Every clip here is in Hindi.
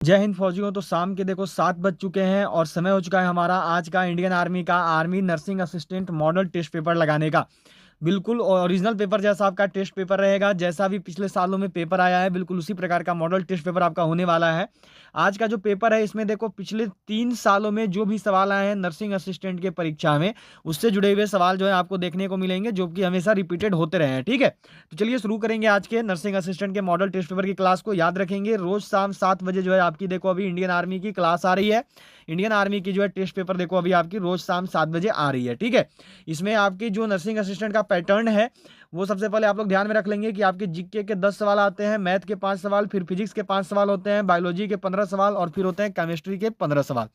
जय हिंद फौजियों। तो शाम के देखो 7 बज चुके हैं और समय हो चुका है हमारा आज का इंडियन आर्मी का army nursing assistant model test paper लगाने का। बिल्कुल ओरिजिनल पेपर जैसा आपका टेस्ट पेपर रहेगा, जैसा भी पिछले सालों में पेपर आया है बिल्कुल उसी प्रकार का मॉडल टेस्ट पेपर आपका होने वाला है। आज का जो पेपर है इसमें देखो पिछले 3 सालों में जो भी सवाल आए हैं नर्सिंग असिस्टेंट के परीक्षा में, उससे जुड़े हुए सवाल जो है आपको देखने को मिलेंगे, जो कि हमेशा रिपीटेड होते रहे हैं। ठीक है, तो चलिए शुरू करेंगे आज के नर्सिंग असिस्टेंट के मॉडल टेस्ट पेपर की क्लास को। याद रखेंगे रोज शाम 7 बजे जो है आपकी देखो अभी इंडियन आर्मी की क्लास आ रही है। इंडियन आर्मी की जो है टेस्ट पेपर देखो अभी आपकी रोज शाम 7 बजे आ रही है। ठीक है, इसमें आपकी जो नर्सिंग असिस्टेंट का पैटर्न है वो सबसे पहले आप लोग ध्यान में रख लेंगे कि आपके जीके के 10 सवाल आते हैं, मैथ के 5 सवाल, फिर फिजिक्स के 5 सवाल होते हैं, बायोलॉजी के 15 सवाल और फिर होते हैं केमिस्ट्री के 15 सवाल।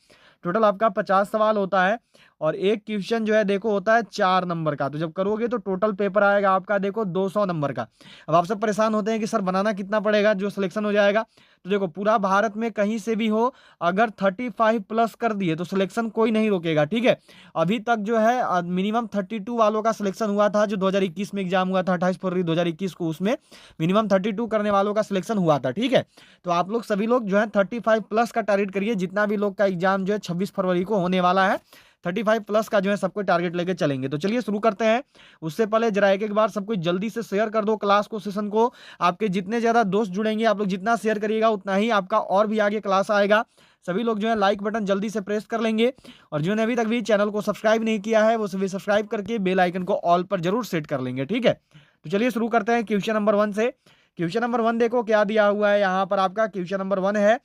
टोटल आपका 50 सवाल होता है और एक क्वेश्चन जो है देखो होता है 4 नंबर का। तो जब करोगे तो टोटल पेपर आएगा आपका देखो 200 नंबर का। अब आप सब परेशान होते हैं कि सर बनाना कितना पड़ेगा जो सिलेक्शन हो जाएगा। तो देखो पूरा भारत में कहीं से भी हो, अगर 35 प्लस कर दिए तो सिलेक्शन कोई नहीं रोकेगा। ठीक है, अभी तक जो है मिनिमम 32 वालों का सिलेक्शन हुआ था, जो 2021 में एग्जाम हुआ था 28 फरवरी 2021 को, उसमें मिनिमम 32 करने वालों का सिलेक्शन हुआ था। ठीक है, तो आप लोग सभी लोग जो है 35 प्लस का टारगेट करिए। जितना भी लोग का एग्जाम जो है 26 फरवरी को होने वाला है, 35 प्लस का जो है सबको टारगेट लेके चलेंगे। तो चलिए शुरू करते हैं। उससे पहले जरा एक एक बार सबको जल्दी से शेयर कर दो क्लास को, सेशन को। आपके जितने ज़्यादा दोस्त जुड़ेंगे, आप लोग जितना शेयर करिएगा उतना ही आपका और भी आगे क्लास आएगा। सभी लोग जो है लाइक बटन जल्दी से प्रेस कर लेंगे और जिन्होंने अभी तक भी चैनल को सब्सक्राइब नहीं किया है वो सभी सब्सक्राइब करके बेल आइकन को ऑल पर जरूर सेट कर लेंगे। ठीक है, तो चलिए शुरू करते हैं क्वेश्चन नंबर 1 से। क्वेश्चन नंबर 1 देखो क्या दिया हुआ है यहाँ पर। आपका क्वेश्चन नंबर 1 है,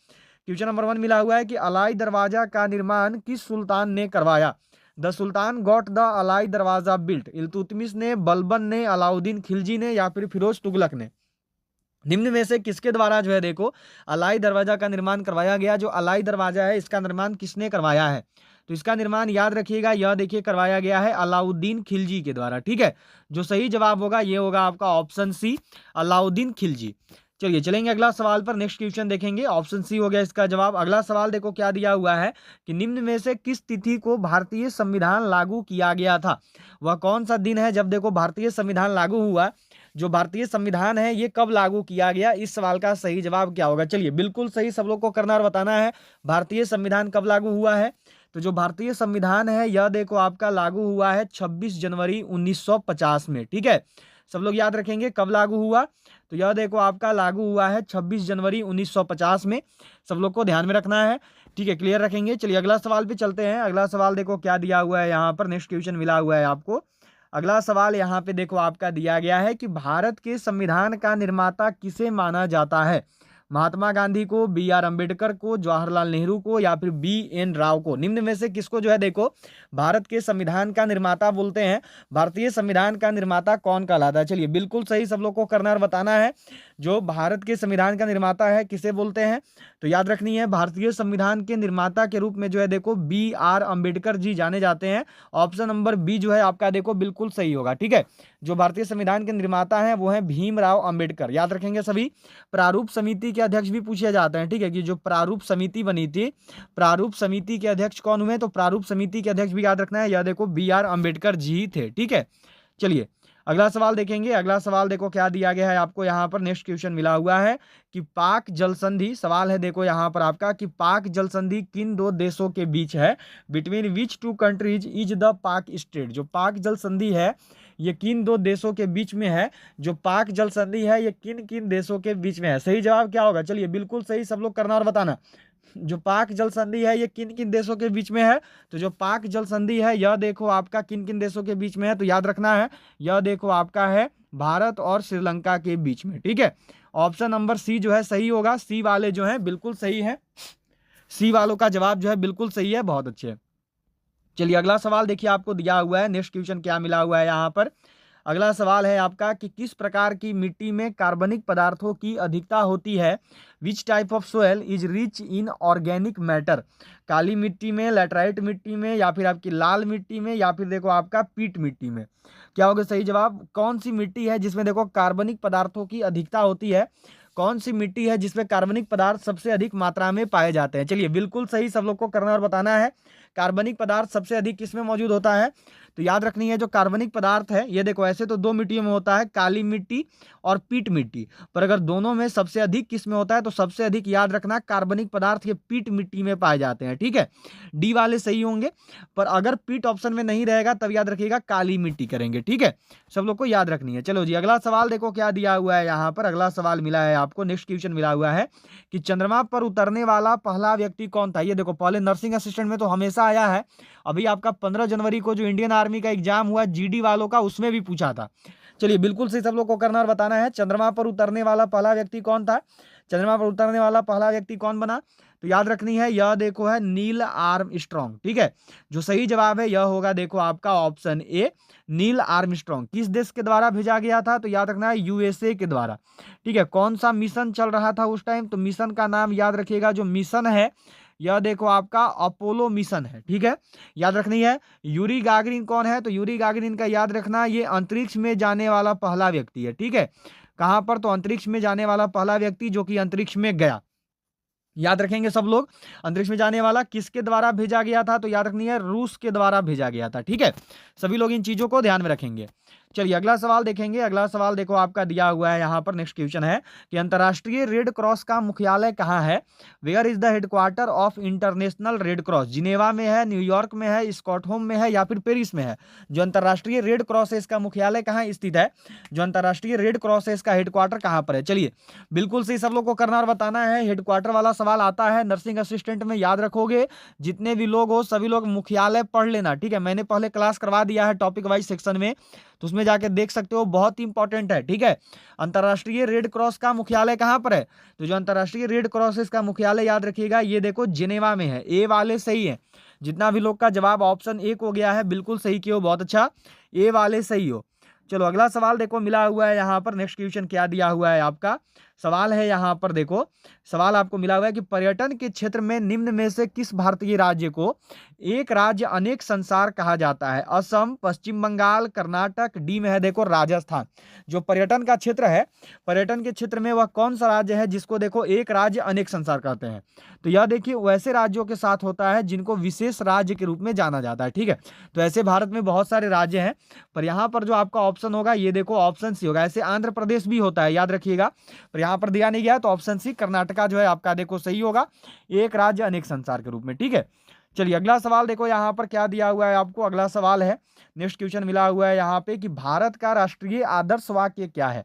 क्वेश्चन नंबर 1 मिला हुआ है कि अलाई दरवाजा का निर्माण किस सुल्तान ने करवाया। The sultan got the Alai Darwaza built. Iltutmish ने, बलबन ने, अलाउद्दीन खिलजी ने या फिर फिरोज तुगलक ने। निम्न में से किसके द्वारा जो है देखो अलाई दरवाजा का निर्माण करवाया गया। जो अलाई दरवाजा है इसका निर्माण किसने करवाया है, तो इसका निर्माण याद रखिएगा, यह देखिए करवाया गया है अलाउद्दीन खिलजी के द्वारा। ठीक है, जो सही जवाब होगा ये होगा आपका ऑप्शन सी, अलाउद्दीन खिलजी। चलिए चलेंगे अगला सवाल पर। नेक्स्ट क्वेश्चन देखेंगे, ऑप्शन सी हो गया इसका जवाब। अगला सवाल देखो क्या दिया हुआ है कि निम्न में से किस तिथि को भारतीय संविधान लागू किया गया था। वह कौन सा दिन है जब देखो भारतीय संविधान लागू हुआ। जो भारतीय संविधान है ये कब लागू किया गया, इस सवाल का सही जवाब क्या होगा। चलिए बिल्कुल सही सब लोग को करना और बताना है, भारतीय संविधान कब लागू हुआ है। तो जो भारतीय संविधान है यह देखो आपका लागू हुआ है 26 जनवरी 1950 में। ठीक है, सब लोग याद रखेंगे कब लागू हुआ। तो यह देखो आपका लागू हुआ है 26 जनवरी 1950 में। सब लोग को ध्यान में रखना है। ठीक है, क्लियर रखेंगे। चलिए अगला सवाल पे चलते हैं। अगला सवाल देखो क्या दिया हुआ है यहाँ पर। नेक्स्ट क्वेश्चन मिला हुआ है आपको। अगला सवाल यहाँ पे देखो आपका दिया गया है कि भारत के संविधान का निर्माता किसे माना जाता है। महात्मा गांधी को, बी आर अम्बेडकर को, जवाहरलाल नेहरू को या फिर बी एन राव को। निम्न में से किसको जो है देखो भारत के संविधान का निर्माता बोलते हैं। भारतीय संविधान का निर्माता कौन कहलाता है। चलिए बिल्कुल सही सब लोग को करना और बताना है, जो भारत के संविधान का निर्माता है किसे बोलते हैं। तो याद रखनी है भारतीय संविधान के निर्माता के रूप में जो है देखो बी आर अम्बेडकर जी जाने जाते हैं। ऑप्शन नंबर बी जो है आपका देखो बिल्कुल सही होगा। ठीक है, जो भारतीय संविधान के निर्माता हैं वो हैं भीमराव अम्बेडकर। याद रखेंगे सभी। प्रारूप समिति के अध्यक्ष भी पूछे जाते हैं। ठीक है, कि जो प्रारूप समिति बनी थी, प्रारूप समिति के अध्यक्ष कौन हुए, तो प्रारूप समिति के अध्यक्ष भी याद रखना है, यह देखो बी आर अम्बेडकर जी थे। ठीक है, चलिए अगला सवाल देखेंगे। अगला सवाल देखो क्या दिया गया है आपको यहाँ पर। नेक्स्ट क्वेश्चन मिला हुआ है कि पाक जल संधि, सवाल है देखो यहाँ पर आपका कि पाक जल संधि किन दो देशों के बीच है। Between which two countries is the Palk Strait. जो पाक जल संधि है ये किन दो देशों के बीच में है। जो पाक जल संधि है ये किन किन देशों के बीच में है। सही जवाब क्या होगा। चलिए बिल्कुल सही सब लोग करना और बताना। जो पाक जल संधि है ये किन किन देशों के बीच में है। तो जो पाक जल संधि है यह देखो आपका किन किन देशों के बीच में है, तो याद रखना है यह देखो आपका है भारत और श्रीलंका के बीच में। ठीक है, ऑप्शन नंबर सी जो है सही होगा। सी वाले जो है बिल्कुल सही है, सी वालों का जवाब जो है बिल्कुल सही है, बहुत अच्छे। चलिए अगला सवाल देखिए आपको दिया हुआ है। नेक्स्ट क्वेश्चन क्या मिला हुआ है यहाँ पर। अगला सवाल है आपका कि किस प्रकार की मिट्टी में कार्बनिक पदार्थों की अधिकता होती है। Which type of soil is rich in organic matter. काली मिट्टी में, लैटराइट मिट्टी में या फिर आपकी लाल मिट्टी में या फिर देखो आपका पीट मिट्टी में। क्या होगा सही जवाब। कौन सी मिट्टी है जिसमें देखो कार्बनिक पदार्थों की अधिकता होती है। कौन सी मिट्टी है जिसमें कार्बनिक पदार्थ सबसे अधिक मात्रा में पाए जाते हैं? चलिए बिल्कुल सही सब लोग को करना और बताना है। कार्बनिक पदार्थ सबसे अधिक किसमें मौजूद होता है? तो याद रखनी है जो कार्बनिक पदार्थ है, ये देखो ऐसे तो दो मिट्टियों में होता है, काली मिट्टी और पीट मिट्टी, पर अगर दोनों में सबसे अधिक किसमें होता है तो सबसे अधिक याद रखना कार्बनिक पदार्थ ये पीट मिट्टी में पाए जाते हैं। ठीक है, डी वाले सही होंगे, पर अगर पीट ऑप्शन में नहीं रहेगा तब याद रखिएगा काली मिट्टी करेंगे। ठीक है, सब लोग को याद रखनी है। चलो जी अगला सवाल देखो क्या दिया हुआ है यहाँ पर। अगला सवाल मिला है आपको, नेक्स्ट क्वेश्चन मिला हुआ है कि चंद्रमा पर उतरने वाला पहला व्यक्ति कौन था? ये देखो पहले नर्सिंग असिस्टेंट में तो हमेशा आया है, अभी आपका 15 जनवरी को जो इंडियन आर्मी का एग्जाम हुआ जीडी वालों का उसमें भी पूछा था। चलिए बिल्कुल सही सब लोग को करना और बताना है। चंद्रमा पर उतरने वाला पहला व्यक्ति कौन था? चंद्रमा पर उतरने वाला पहला व्यक्ति कौन बना? तो याद रखनी है यह देखो है नील आर्मस्ट्रांग। ठीक है, जो सही जवाब है यह होगा देखो आपका ऑप्शन ए नील आर्मस्ट्रांग। किस देश के द्वारा भेजा गया था? तो याद रखना है यूएसए के द्वारा। ठीक है, कौन सा मिशन चल रहा था उस टाइम? तो मिशन का नाम याद रखिएगा, जो मिशन है यह देखो आपका अपोलो मिशन है। ठीक है, याद रखनी है। यूरी गागरिन कौन है? तो यूरी गागरिन का याद रखना ये अंतरिक्ष में जाने वाला पहला व्यक्ति है। ठीक है, कहां पर? तो अंतरिक्ष में जाने वाला पहला व्यक्ति जो कि अंतरिक्ष में गया। याद रखेंगे सब लोग, अंतरिक्ष में जाने वाला किसके द्वारा भेजा गया था? तो याद रखनी है रूस के द्वारा भेजा गया था। ठीक है, सभी लोग इन चीजों को ध्यान में रखेंगे। चलिए अगला सवाल देखेंगे। अगला सवाल देखो आपका दिया हुआ है यहाँ पर, नेक्स्ट क्वेश्चन है कि अंतर्राष्ट्रीय रेड क्रॉस का मुख्यालय कहाँ है? Where is the headquarter of international red cross? Geneva में है, न्यूयॉर्क में है, स्टॉकहोम में है या फिर पेरिस में है? जो अंतर्राष्ट्रीय रेड क्रॉस है इसका मुख्यालय कहाँ स्थित है? जो अंतर्राष्ट्रीय रेड क्रॉस है इसका हेडक्वार्टर कहाँ पर है? चलिए बिल्कुल सही सब लोग को करना और बताना है। हेडक्वार्टर वाला सवाल आता है नर्सिंग असिस्टेंट में, याद रखोगे जितने भी लोग हो सभी लोग मुख्यालय पढ़ लेना। ठीक है, मैंने पहले क्लास करवा दिया है टॉपिक वाइज सेक्शन में, तो उसमें जाके देख सकते हो, बहुत ही इंपॉर्टेंट है। ठीक है, अंतर्राष्ट्रीय रेड क्रॉस का मुख्यालय कहां पर है? तो जो अंतर्राष्ट्रीय रेड क्रॉस है इसका मुख्यालय याद रखिएगा ये देखो जिनेवा में है। ए वाले सही है, जितना भी लोग का जवाब ऑप्शन एक हो गया है बिल्कुल सही किया, बहुत अच्छा, ए वाले सही हो। चलो अगला सवाल देखो मिला हुआ है यहाँ पर, नेक्स्ट क्वेश्चन क्या दिया हुआ है आपका? सवाल है यहाँ पर देखो, सवाल आपको मिला हुआ है कि पर्यटन के क्षेत्र में निम्न में से किस भारतीय राज्य को एक राज्य अनेक संसार कहा जाता है? असम, पश्चिम बंगाल, कर्नाटक, डी में है देखो राजस्थान। जो पर्यटन का क्षेत्र है, पर्यटन के क्षेत्र में वह कौन सा राज्य है जिसको देखो एक राज्य अनेक संसार कहते हैं? तो यह देखिए वैसे राज्यों के साथ होता है जिनको विशेष राज्य के रूप में जाना जाता है। ठीक है, तो ऐसे भारत में बहुत सारे राज्य हैं, पर यहाँ पर जो आपका ऑप्शन होगा ये देखो ऑप्शन सी होगा। ऐसे आंध्र प्रदेश भी होता है, याद रखिएगा, पर यहाँ पर दिया नहीं गया, तो ऑप्शन सी कर्नाटका जो है आपका देखो सही होगा, एक राज्य अनेक संसार के रूप में। ठीक है, चलिए अगला सवाल देखो यहाँ पर क्या दिया हुआ है आपको। अगला सवाल है, नेक्स्ट क्वेश्चन मिला हुआ है यहाँ पे कि भारत का राष्ट्रीय आदर्श वाक्य क्या है?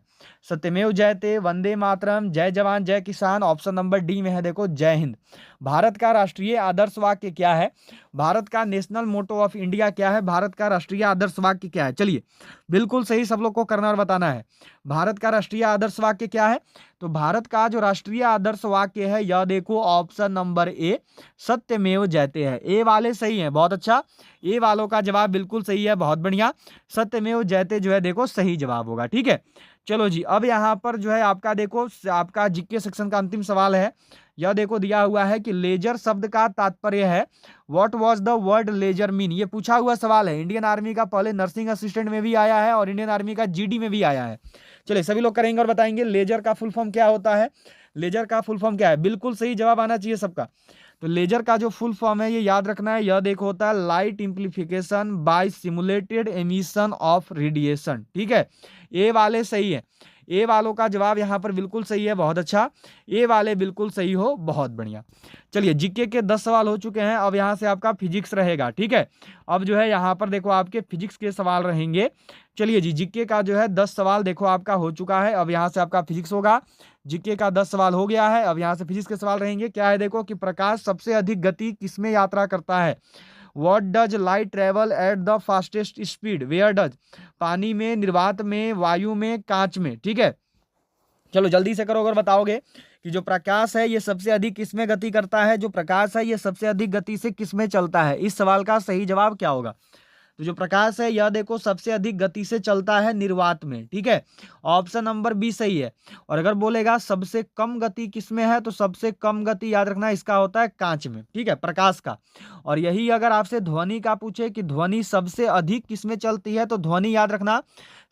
सत्यमेव जयते, वंदे मातरम, जय जवान जय किसान, ऑप्शन नंबर डी में है देखो जय हिंद। भारत का राष्ट्रीय आदर्श वाक्य क्या है? भारत का नेशनल मोटो ऑफ इंडिया क्या है? भारत का राष्ट्रीय आदर्श वाक्य क्या है? चलिए बिल्कुल सही सब लोग को करना और बताना है। भारत का राष्ट्रीय आदर्श वाक्य क्या है? तो भारत का जो राष्ट्रीय आदर्श वाक्य है यह देखो ऑप्शन नंबर ए सत्यमेव जयते है। ए वाले सही है, बहुत अच्छा, ए वालों का जवाब बिल्कुल सही है, बहुत बढ़िया, सत्यमेव जयते जो है देखो सही जवाब होगा। ठीक है, चलो जी अब यहाँ पर जो है आपका देखो आपका जीके सेक्शन का अंतिम सवाल है। यह देखो दिया हुआ है कि लेजर शब्द का तात्पर्य है, what was the word laser mean? ये पूछा हुआ सवाल है, इंडियन आर्मी का पहले नर्सिंग असिस्टेंट में भी आया है और इंडियन आर्मी का जीडी में भी आया है। चलिए सभी लोग करेंगे और बताएंगे लेजर का फुल फॉर्म क्या होता है? लेजर का फुल फॉर्म क्या है? बिल्कुल सही जवाब आना चाहिए सबका। तो लेजर का जो फुल फॉर्म है ये याद रखना है, यह देखो होता है light amplification by simulated emission of radiation. ठीक है, ए वाले सही है, ए वालों का जवाब यहाँ पर बिल्कुल सही है, बहुत अच्छा, ए वाले बिल्कुल सही हो, बहुत बढ़िया। चलिए जीके के 10 सवाल हो चुके हैं, अब यहाँ से आपका फिजिक्स रहेगा। ठीक है, अब जो है यहाँ पर देखो आपके फिजिक्स के सवाल रहेंगे। चलिए जी जीके का जो है 10 सवाल देखो आपका हो चुका है, अब यहाँ से आपका फिजिक्स होगा। जीके का 10 सवाल हो गया है, अब यहाँ से फिजिक्स के सवाल रहेंगे। क्या है देखो कि प्रकाश सबसे अधिक गति किसमें यात्रा करता है? What does light travel at the fastest speed? Where does? पानी में, निर्वात में, वायु में, कांच में। ठीक है, चलो जल्दी से करो अगर बताओगे कि जो प्रकाश है ये सबसे अधिक किसमें गति करता है? जो प्रकाश है ये सबसे अधिक गति से किसमें चलता है? इस सवाल का सही जवाब क्या होगा? तो जो प्रकाश है यह देखो सबसे अधिक गति से चलता है निर्वात में, ठीक है। ऑप्शन नंबर बी सही है। और अगर बोलेगा सबसे कम गति किसमें है, तो सबसे कम गति याद रखना इसका होता है कांच में, ठीक है, प्रकाश का। और यही अगर आपसे ध्वनि का पूछे कि ध्वनि सबसे अधिक किसमें चलती है, तो ध्वनि याद रखना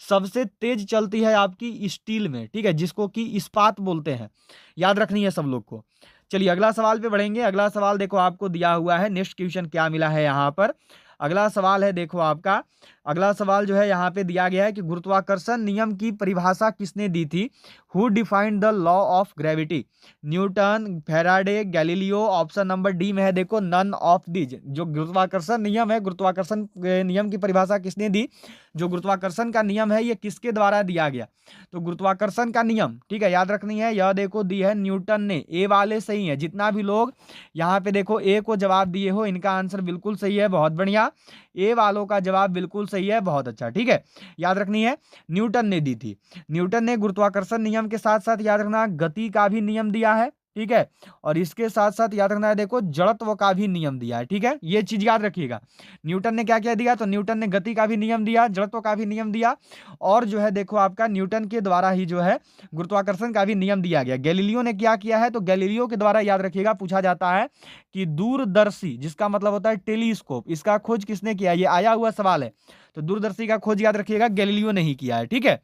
सबसे तेज चलती है आपकी स्टील में, ठीक है, जिसको कि इस्पात बोलते हैं। याद रखनी है सब लोग को। चलिए अगला सवाल पे बढ़ेंगे। अगला सवाल देखो आपको दिया हुआ है, नेक्स्ट क्वेश्चन क्या मिला है यहाँ पर। अगला सवाल है देखो आपका, अगला सवाल जो है यहाँ पे दिया गया है कि गुरुत्वाकर्षण नियम की परिभाषा किसने दी थी। Who defined the law of gravity. Newton, Faraday, Galileo. Option number D में है देखो नन ऑफ दीज। जो गुरुत्वाकर्षण नियम है, गुरुत्वाकर्षण नियम की परिभाषा किसने दी, जो गुरुत्वाकर्षण का नियम है ये किसके द्वारा दिया गया। तो गुरुत्वाकर्षण का नियम, ठीक है, याद रखनी है, यह देखो दी है न्यूटन ने। ए वाले सही है, जितना भी लोग यहाँ पे देखो ए को जवाब दिए हो इनका आंसर बिल्कुल सही है, बहुत बढ़िया। ए वालों का जवाब बिल्कुल सही है, बहुत अच्छा, ठीक है। याद रखनी है न्यूटन ने दी थी। न्यूटन ने गुरुत्वाकर्षण नियम के साथ साथ याद रखना गति का भी नियम दिया है, ठीक है। और इसके साथ साथ याद रखना है देखो जड़त्व का भी नियम दिया है, ठीक है, ये चीज याद रखिएगा। न्यूटन ने क्या क्या दिया, तो न्यूटन ने गति का भी नियम दिया, जड़त्व का भी नियम दिया, और जो है देखो आपका न्यूटन के द्वारा ही जो है गुरुत्वाकर्षण का भी नियम दिया गया। गैलीलियो ने क्या किया है, तो गैलीलियो के द्वारा याद रखिएगा पूछा जाता है कि दूरदर्शी, जिसका मतलब होता है टेलीस्कोप, इसका खोज किसने किया, ये आया हुआ सवाल है। तो दूरदर्शी का खोज याद रखिएगा गैलीलियो ने ही किया है, ठीक है।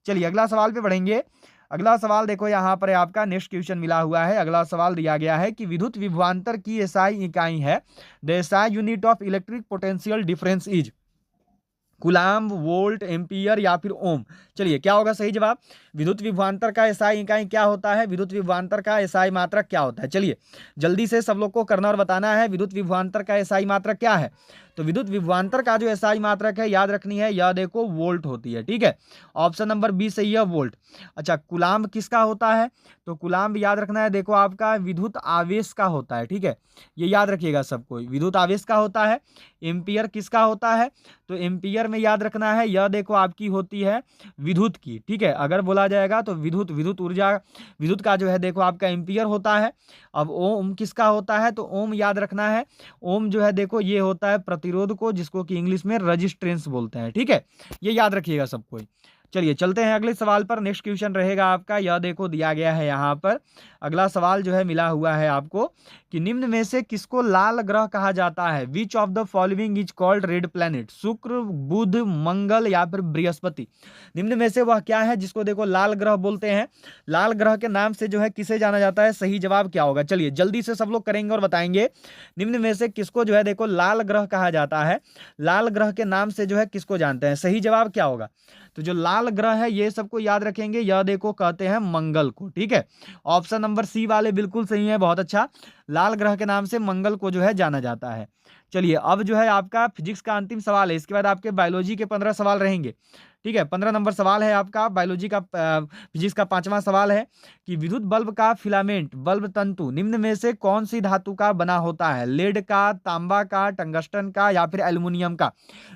चलिए अगला सवाल पे बढ़ेंगे। अगला सवाल देखो यहाँ पर आपका नेक्स्ट क्वेश्चन मिला हुआ है। अगला सवाल दिया गया है कि विद्युत विभवांतर की एसआई इकाई है। The SI unit of electric potential difference is coulomb, volt, ampere या फिर ओम। चलिए क्या होगा सही जवाब। विद्युत विभवांतर का एसआई इकाई क्या होता है, विद्युत विभवांतर का एसआई मात्रक क्या होता है। चलिए जल्दी से सब लोग को करना और बताना है विद्युत विभवांतर का एसआई मात्रक क्या है। तो विद्युत विभवांतर का जो एसआई मात्रक है याद रखनी है, यह देखो वोल्ट होती है, ठीक है। ऑप्शन नंबर बी सही है, वोल्ट। अच्छा कूलाम्ब किसका होता है, तो कूलाम्ब याद रखना है देखो आपका विद्युत आवेश का होता है, ठीक है, ये याद रखिएगा सबको, विद्युत आवेश का होता है। एम्पियर किसका होता है, तो एम्पियर में याद रखना है यह देखो आपकी होती है विद्युत की, ठीक है। अगर बोला जाएगा तो विद्युत ऊर्जा, विद्युत का जो है देखो आपका एम्पियर होता है। अब ओम किसका होता है, तो ओम याद रखना है, ओम जो है देखो ये होता है प्रतिरोध को, जिसको कि इंग्लिश में रजिस्टेंस बोलते हैं, ठीक है, ये याद रखिएगा सबको। चलिए चलते हैं अगले सवाल पर। नेक्स्ट क्वेश्चन रहेगा आपका, यह देखो दिया गया है यहाँ पर। अगला सवाल जो है मिला हुआ है आपको कि निम्न में से किसको लाल ग्रह कहा जाता है। Which of the following is called red planet. शुक्र, बुध, मंगल या फिर बृहस्पति। निम्न में से वह क्या है जिसको देखो लाल ग्रह बोलते हैं। लाल ग्रह के नाम से जो है किसे जाना जाता है, सही जवाब क्या होगा। चलिए जल्दी से सब लोग करेंगे और बताएंगे निम्न में से किसको जो है देखो लाल ग्रह कहा जाता है। लाल ग्रह के नाम से जो है किसको जानते हैं, सही जवाब क्या होगा। तो जो लाल ग्रह है ये सबको याद रखेंगे, यह देखो कहते हैं मंगल को, ठीक है। ऑप्शन नंबर सी वाले बिल्कुल सही है, बहुत अच्छा। लाल ग्रह के नाम से मंगल को जो है जाना जाता है। चलिए अब जो है आपका फिजिक्स का अंतिम सवाल है, इसके बाद आपके बायोलॉजी के 15 सवाल रहेंगे, ठीक है। 15 नंबर सवाल है आपका बायोलॉजी का, फिजिक्स का 5वां सवाल है कि विद्युत बल्ब का फिलामेंट बल्ब तंतु निम्न में से कौन सी धातु का बना होता है। लेड का, तांबा का, टंगस्टन का या फिर एल्युमिनियम का।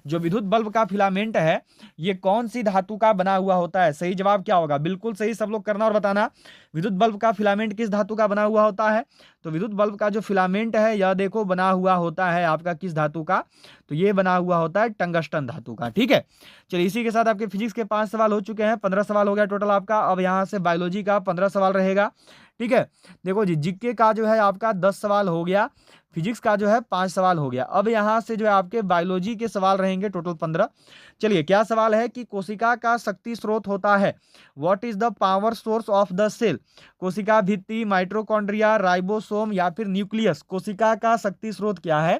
जो विद्युत बल्ब का फिलामेंट है ये कौन सी धातु का बना हुआ होता है, सही जवाब क्या होगा। बिल्कुल सही, सब लोग करना और बताना विद्युत बल्ब का फिलामेंट किस धातु का बना हुआ होता है। तो विद्युत बल्ब का जो फिलामेंट है यह देखो बना हुआ होता है आपका किस धातु का, तो ये बना हुआ होता है टंगस्टन धातु का, ठीक है। चलिए इसी के साथ आपके फिजिक्स के 5 सवाल हो चुके हैं, 15 सवाल हो गया टोटल आपका। अब यहाँ से बायोलॉजी का 15 सवाल रहेगा, ठीक है। देखो जी जीके का जो है आपका 10 सवाल हो गया, फिजिक्स का जो है 5 सवाल हो गया। अब यहाँ से जो है आपके बायोलॉजी के सवाल रहेंगे टोटल 15। चलिए क्या सवाल है कि कोशिका का शक्ति स्रोत होता है। What is the power source of the cell. कोशिका भित्ति, माइटोकॉन्ड्रिया, राइबोसोम या फिर न्यूक्लियस। कोशिका का शक्ति स्रोत क्या है,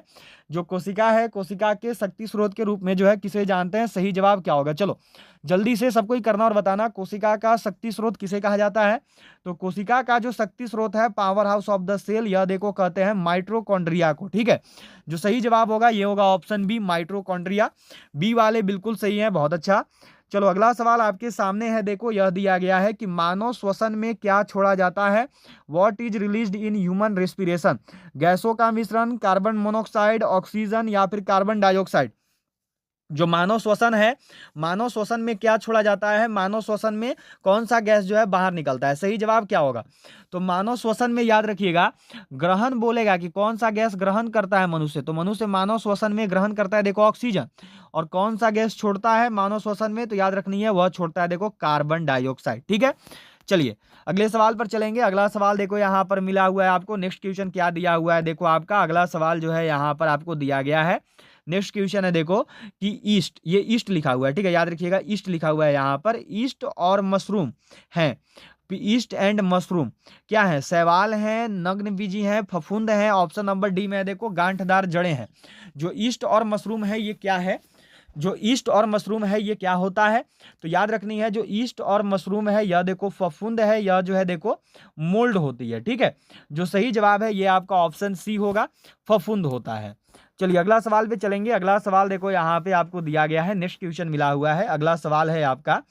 जो कोशिका है कोशिका के शक्ति स्रोत के रूप में जो है किसे जानते हैं, सही जवाब क्या होगा। चलो जल्दी से सबको ही करना और बताना कोशिका का शक्ति स्रोत किसे कहा जाता है। तो कोशिका का जो शक्ति स्रोत है, power house of the cell, यह देखो कहते हैं माइटोकॉन्ड्रिया को, ठीक है। जो सही जवाब होगा ये होगा ऑप्शन बी, माइटोकॉन्ड्रिया। बी वाले बिल्कुल सही है, बहुत अच्छा। चलो अगला सवाल आपके सामने है, देखो यह दिया गया है कि मानव श्वसन में क्या छोड़ा जाता है। What is released in human respiration. गैसों का मिश्रण, कार्बन मोनोऑक्साइड, ऑक्सीजन या फिर कार्बन डाइऑक्साइड। जो मानव श्वसन है, मानव श्वसन में क्या छोड़ा जाता है, मानव श्वसन में कौन सा गैस जो है बाहर निकलता है? सही जवाब क्या होगा? तो मानव श्वसन में याद रखिएगा, ग्रहण बोलेगा कि कौन सा गैस ग्रहण करता है मनुष्य, तो मनुष्य मानव श्वसन में ग्रहण करता है देखो ऑक्सीजन। और कौन सा गैस छोड़ता है मानव श्वसन में, तो याद रखनी है वह छोड़ता है देखो कार्बन डाइऑक्साइड। ठीक है, चलिए अगले सवाल पर चलेंगे। अगला सवाल देखो यहाँ पर मिला हुआ है आपको, नेक्स्ट क्वेश्चन क्या दिया हुआ है देखो, आपका अगला सवाल जो है यहाँ पर आपको दिया गया है। नेक्स्ट क्वेश्चन है देखो कि ईस्ट, ये ईस्ट लिखा हुआ है, ठीक है, याद रखिएगा ईस्ट लिखा हुआ है यहाँ पर। ईस्ट और मशरूम है, ईस्ट एंड मशरूम क्या है? शैवाल है, नग्न बीजी है, फफूंद है। ऑप्शन नंबर डी में है देखो गांठदार जड़ें हैं। जो ईस्ट और मशरूम है ये क्या है? जो ईस्ट और मशरूम है ये क्या होता है? तो याद रखनी है, जो ईस्ट और मशरूम है यह देखो फफूंद है, यह जो है देखो मोल्ड होती है। ठीक है, जो सही जवाब है ये आपका ऑप्शन सी होगा, फफूंद होता है। चलिए अगला सवाल पे चलेंगे। अगला सवाल देखो यहाँ पे आपको दिया गया है, नेक्स्ट क्वेश्चन मिला हुआ है। अगला सवाल है आपका,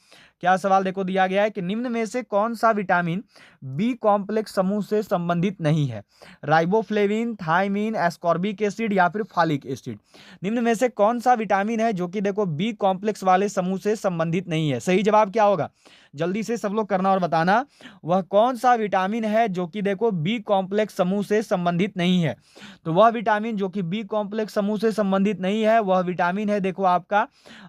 क्या सवाल देखो दिया गया है कि निम्न में से कौन सा विटामिन बी कॉम्प्लेक्स समूह से संबंधित नहीं है? राइबोफ्लेविन, थायमीन, एस्कॉर्बिक एसिड या फिर फॉलिक एसिड। निम्न में से कौन सा विटामिन है जो कि देखो बी कॉम्प्लेक्स वाले समूह से संबंधित नहीं है? सही जवाब क्या होगा? जल्दी से सब लोग करना और बताना, वह कौन सा विटामिन है जो कि देखो बी कॉम्प्लेक्स समूह से संबंधित नहीं है? तो वह विटामिन जो कि बी कॉम्प्लेक्स समूह से संबंधित नहीं है, वह विटामिन है देखो आपका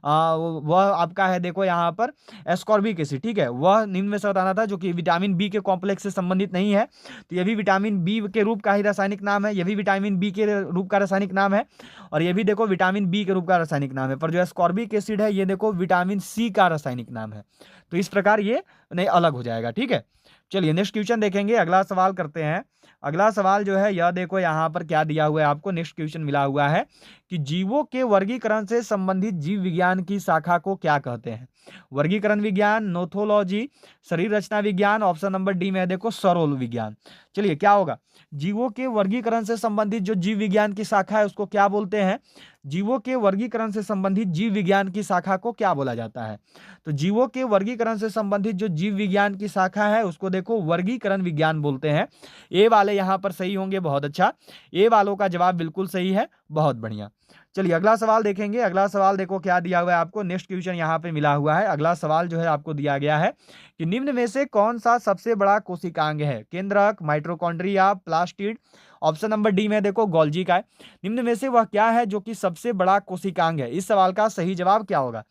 वह आपका है देखो यहाँ पर एस्कॉर्बिक एसिड। ठीक है, वह निम्न में से बताना था जो कि विटामिन बी के कॉम्प्लेक्स से संबंधित नहीं है। तो यह भी विटामिन बी के रूप का ही रासायनिक नाम है, यह भी विटामिन बी के रूप का रासायनिक नाम है, और यह भी देखो विटामिन बी के रूप का रासायनिक नाम है। पर जो एस्कॉर्बिक एसिड है ये देखो विटामिन सी का रासायनिक नाम है। तो इस प्रकार ये नहीं अलग हो जाएगा। ठीक है, चलिए नेक्स्ट क्वेश्चन देखेंगे। अगला सवाल करते हैं। अगला सवाल जो है यह देखो यहाँ पर क्या दिया हुआ है आपको, नेक्स्ट क्वेश्चन मिला हुआ है कि जीवों के वर्गीकरण से संबंधित जीव विज्ञान की शाखा को क्या कहते हैं? वर्गीकरण विज्ञान, नोथोलॉजी, शरीर रचना विज्ञान। ऑप्शन नंबर डी में है देखो सरोल विज्ञान। चलिए क्या होगा? जीवों के वर्गीकरण से संबंधित जो जीव विज्ञान की शाखा है उसको क्या बोलते हैं? जीवों के वर्गीकरण से संबंधित जीव विज्ञान की शाखा को क्या बोला जाता है? तो जीवों के वर्गीकरण से संबंधित जो जीव विज्ञान की शाखा है उसको देखो वर्गीकरण विज्ञान बोलते हैं। ए वाले यहाँ पर सही होंगे, बहुत अच्छा, ए वालों का जवाब बिल्कुल सही है, बहुत बढ़िया। चलिए अगला सवाल देखेंगे। अगला सवाल देखो क्या दिया हुआ है आपको, नेक्स्ट क्वेश्चन यहाँ पे मिला हुआ है। अगला सवाल जो है आपको दिया गया है कि निम्न में से कौन सा सबसे बड़ा कोशिकांग है? केंद्रक, mitochondria, plastid. Option number D में देखो गोल्जी का है। निम्न में से वह क्या है जो कि सबसे बड़ा कोशिकांग है? इस सवाल का सही जवाब क्या होगा?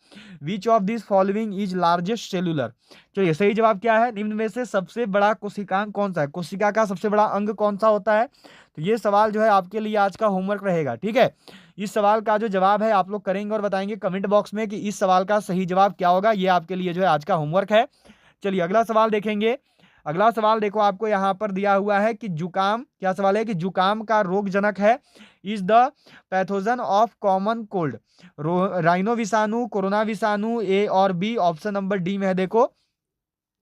Which of this following is largest cellular. चलिए सही जवाब क्या है? निम्न में से सबसे बड़ा कोशिकांग कौन सा है? कोशिका का सबसे बड़ा अंग कौन सा होता है? तो ये सवाल जो है आपके लिए आज का होमवर्क रहेगा। ठीक है, इस सवाल का जो जवाब है आप लोग करेंगे और बताएंगे कमेंट बॉक्स में कि इस सवाल का सही जवाब क्या होगा। ये आपके लिए जो है आज का होमवर्क है। चलिए अगला सवाल देखेंगे। अगला सवाल देखो आपको यहाँ पर दिया हुआ है कि जुकाम, क्या सवाल है कि जुकाम का रोगजनक है? Is the pathogen of common cold rhino विषाणु, कोरोना विषाणु, ए और बी। ऑप्शन नंबर डी में है देखो